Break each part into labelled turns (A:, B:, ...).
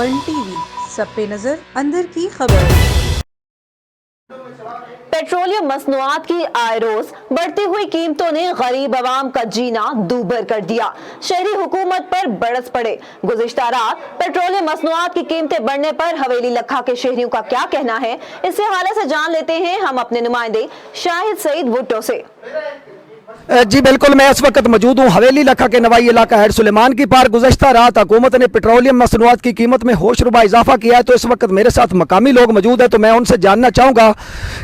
A: One TV, सब पे नजर, अंदर की खबर।
B: पेट्रोलियम मसनूआत की आए रोज बढ़ती हुई कीमतों ने गरीब आवाम का जीना दूभर कर दिया। शहरी हुकूमत पर बरस पड़े। गुज़िश्ता रात पेट्रोलियम मसनूआत की कीमतें बढ़ने पर हवेली लखा के शहरियों का क्या कहना है, इससे हालत से जान लेते हैं हम अपने नुमाइंदे शाहिद सईद भुट्टो से।
C: जी बिल्कुल, मैं इस वक्त मौजूद हूँ हवेली लखा के नवाई इलाका हेड सुलेमान की पार। गुज़श्ता रात हुकूमत ने पेट्रोलियम मसनूआत की कीमत में होशरुबा इजाफा किया है, तो इस वक्त मेरे साथ मकामी लोग मौजूद है, तो मैं उनसे जानना चाहूँगा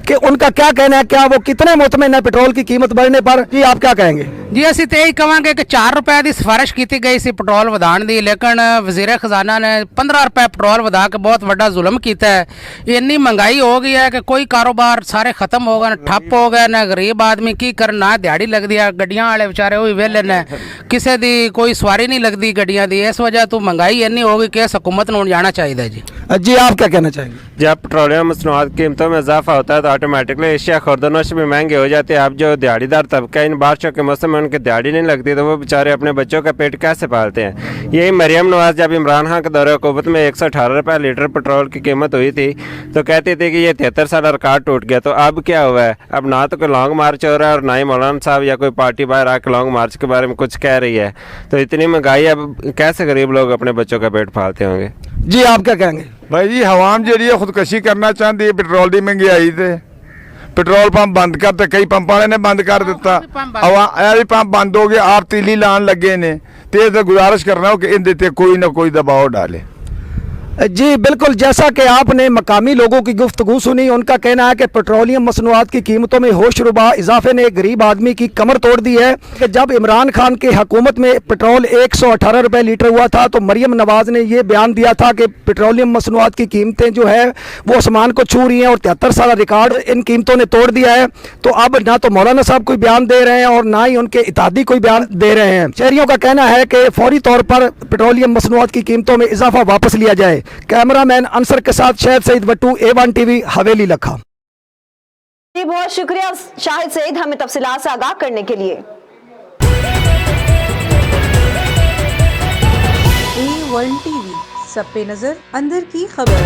C: कि उनका क्या कहना है, क्या वो कितने मुतमिन है पेट्रोल की कीमत बढ़ने पर। जी आप क्या कहेंगे?
D: जी ਅਸੀਂ ਤੇ ਇਹੀ ਕਵਾਂਗੇ ਕਿ 4 ਰੁਪਏ ਦੀ ਸਿਫਾਰਿਸ਼ ਕੀਤੀ ਗਈ ਸੀ ਪੈਟਰੋਲ ਵਧਾਉਣ ਦੀ, ਲੇਕਿਨ ਵਜ਼ੀਰ ਖਜ਼ਾਨਾ ਨੇ 15 ਰੁਪਏ ਪੈਟਰੋਲ ਵਧਾ ਕੇ ਬਹੁਤ ਵੱਡਾ ਜ਼ੁਲਮ ਕੀਤਾ ਹੈ। ਇੰਨੀ ਮਹਿੰਗਾਈ ਹੋ ਗਈ ਹੈ ਕਿ ਕੋਈ ਕਾਰੋਬਾਰ ਸਾਰੇ ਖਤਮ ਹੋ ਗਏ, ਠੱਪ ਹੋ ਗਏ ਨੇ। ਗਰੀਬ ਆਦਮੀ ਕੀ ਕਰਨ, ਨਾ ਦਿਹਾੜੀ ਲੱਗਦੀ ਹੈ, ਗੱਡੀਆਂ ਵਾਲੇ ਵਿਚਾਰੇ ਉਹ ਵੀ ਵਿਹਲੇ ਨੇ, ਕਿਸੇ ਦੀ ਕੋਈ ਸਵਾਰੀ ਨਹੀਂ ਲੱਗਦੀ ਗੱਡੀਆਂ ਦੀ। ਇਸ ਵਜ੍ਹਾ ਤੋਂ ਮਹਿੰਗਾਈ ਇੰਨੀ ਹੋ ਗਈ ਕਿ ਇਸ हुकूमत ਨੂੰ जाना चाहिए जी।
C: जी आप क्या कहना चाहेंगे?
E: जब पेट्रोलियम मसनूआत कीमतों में इजाफा होता है तो ऑटोमेटिकली एशिया खुर्दनोश भी महंगे हो जाते हैं। अब जो दिहाड़ीदार तबका इन बारिशों के मौसम में उनकी दिहाड़ी नहीं लगती तो वो बेचारे अपने बच्चों का पेट कैसे पालते हैं। यही मरियम नवाज जब इमरान खान के दौरे हुकूमत में 118 रुपये लीटर पेट्रोल की कीमत हुई थी तो कहती थी कि ये 73 साल रिकॉर्ड टूट गया। तो अब क्या हुआ है? अब ना तो कोई लॉन्ग मार्च हो रहा है और ना ही मौलाना साहब या कोई पार्टी बाहर आके लॉन्ग मार्च के बारे में कुछ कह रही है। तो इतनी महंगाई, अब कैसे गरीब लोग अपने बच्चों का पेट पालते होंगे?
C: जी आप क्या कहेंगे?
F: भाई जी हवाम जी खुदकशी करना चाहती है पेट्रोल की महंगाई से। पेट्रोल पंप बंद करते, कई पंप वाले ने बंद कर दिता, भी पंप बंद हो गया, आप तीली लान लगे ने। तो गुजारिश कर रहा हूँ कि इन देते कोई ना कोई दबाव डाले।
C: जी बिल्कुल, जैसा कि आपने मकामी लोगों की गुफ्तगू सुनी, उनका कहना है कि पेट्रोलियम मसनूआत की कीमतों में होशरुबा इजाफे ने गरीब आदमी की कमर तोड़ दी है। कि जब इमरान खान की हुकूमत में पेट्रोल 118 रुपये लीटर हुआ था तो मरियम नवाज ने यह बयान दिया था कि पेट्रोलियम मसनूआत की कीमतें जो है वो आसमान को छू रही हैं और 73 साल रिकॉर्ड इन कीमतों ने तोड़ दिया है। तो अब ना तो मौलाना साहब कोई बयान दे रहे हैं और ना ही उनके इत्तेहादी कोई बयान दे रहे हैं। शहरियों का कहना है कि फौरी तौर पर पेट्रोलियम मसनूआत की कीमतों में इजाफा वापस लिया जाए। कैमरामैन अंसर के साथ शाहिद सईद भट्टू, A1 टीवी, हवेली लखा।
B: जी बहुत शुक्रिया शाहिद सईद हमें तफसीलात से आगाह करने के लिए।
A: A1 टीवी, सब पे नजर, अंदर की खबर।